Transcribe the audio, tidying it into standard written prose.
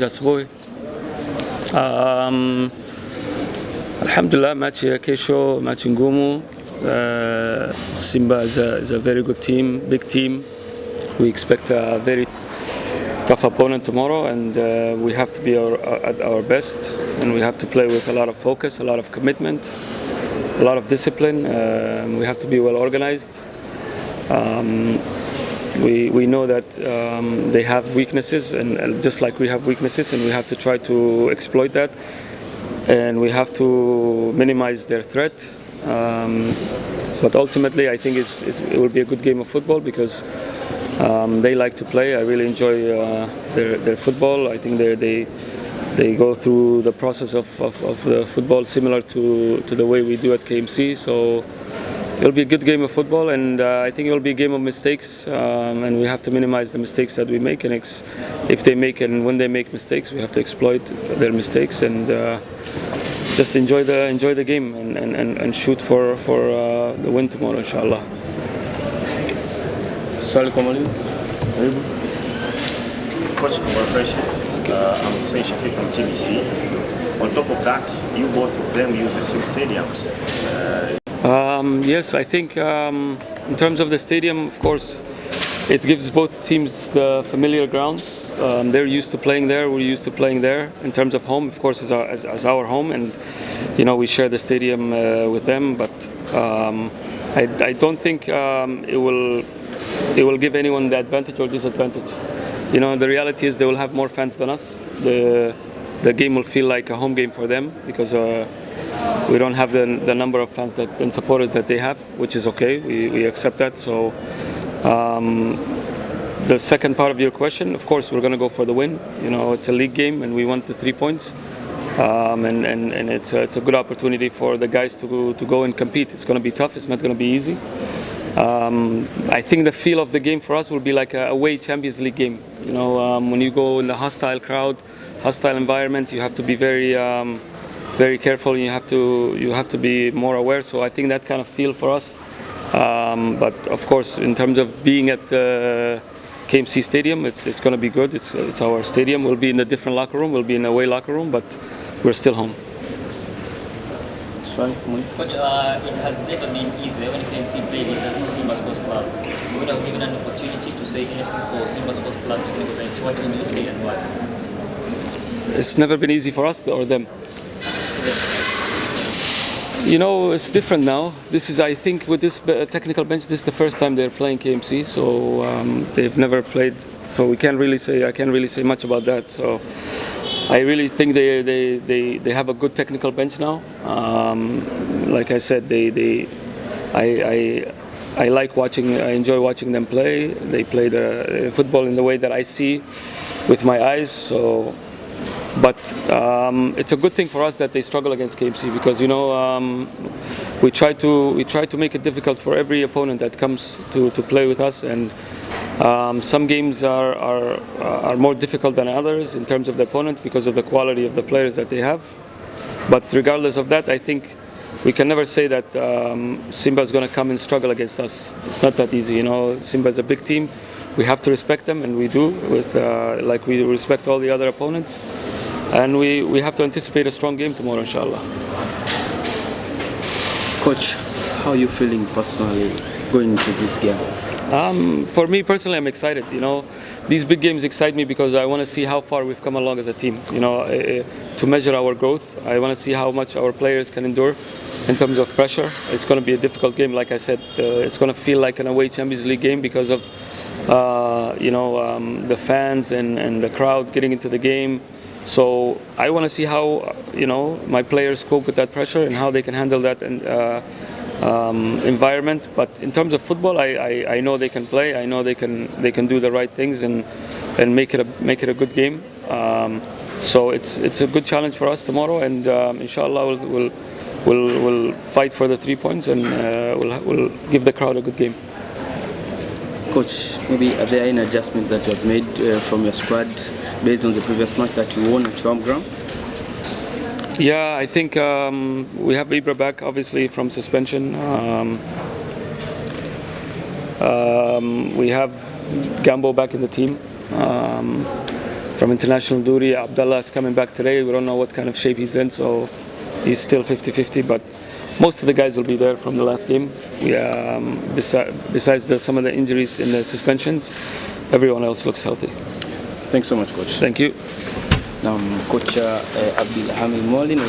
asubuhi. Alhamdulillah, match ya kesho, match ngumu. Simba is a very good team, big team. We expect a very tough opponent tomorrow, and we have to be at our best, and we have to play with a lot of focus, a lot of commitment, a lot of discipline. We have to be well organized. We know that they have weaknesses, and just like we have weaknesses, and we have to try to exploit that, and we have to minimize their threat. But ultimately, I think it will be a good game of football because they like to play. I really enjoy their football. I think they go through the process of the football similar to the way we do at KMC. So it'll be a good game of football, and I think it'll be a game of mistakes, and we have to minimize the mistakes that we make. And if they make and when they make mistakes, we have to exploit their mistakes and just enjoy the game and shoot for the win tomorrow, inshallah. Swali kwa mwalimu. Karibu. Coach, congratulations. I'm Hussein Shafiq from TBC. On top of that, you both of them use the same stadiums. Yes, I think in terms of the stadium, of course, it gives both teams the familiar ground. They're used to playing there. We're used to playing there. In terms of home, of course, as our home, and we share the stadium with them. But I don't think it will give anyone the advantage or disadvantage. The reality is they will have more fans than us. The game will feel like a home game for them because we don't have the number of fans and supporters that they have, which is okay. We accept that. So the second part of your question, of course, we're going to go for the win. It's a league game, and we want the 3 points. And it's a good opportunity for the guys to go and compete. It's going to be tough. It's not going to be easy. I think the feel of the game for us will be like a away Champions League game. When you go in the hostile crowd, hostile environment, you have to be very careful. You have to be more aware. So I think that kind of feel for us. But of course, in terms of being at KMC Stadium, it's going to be good. It's our stadium. We'll be in a different locker room. We'll be in a away locker room, but we're still home. Swali. Coach, it had never been easy when KMC played against Simba Sports Club. You would have given an opportunity to say anything for Simba Sports Club to win the bench. What would you say and why? It's never been easy for us or them. It's different now. I think, with this technical bench, this is the first time they're playing KMC, so they've never played. So I can't really say much about that. So I really think they have a good technical bench now. Like I said, I like watching. I enjoy watching them play. They play the football in the way that I see with my eyes. So. But it's a good thing for us that they struggle against KMC because we try to make it difficult for every opponent that comes to play with us, and some games are more difficult than others in terms of the opponent because of the quality of the players that they have. But regardless of that, I think we can never say that Simba is going to come and struggle against us. It's not that easy. Simba is a big team. We have to respect them, and we do, like we respect all the other opponents. And we have to anticipate a strong game tomorrow, inshallah. Coach, how are you feeling personally going into this game? For me personally, I'm excited. These big games excite me because I want to see how far we've come along as a team. To measure our growth, I want to see how much our players can endure in terms of pressure. It's going to be a difficult game, like I said. It's going to feel like an away Champions League game because of the fans and the crowd getting into the game. So I want to see how my players cope with that pressure and how they can handle that environment. But in terms of football, I know they can play. I know they can do the right things and make it a good game. So it's a good challenge for us tomorrow, and inshallah we'll fight for the 3 points, and we'll give the crowd a good game. Coach, maybe are there any adjustments that you have made from your squad based on the previous match that you won at your home ground? Yeah, I think we have Ibra back, obviously, from suspension. We have Gambo back in the team. from international duty. Abdullah is coming back today. We don't know what kind of shape he's in, so he's still 50-50. But most of the guys will be there from the last game. Besides some of the injuries in the suspensions, everyone else looks healthy. Thanks so much, coach. Thank you. Kocha Abdul Hamid Molin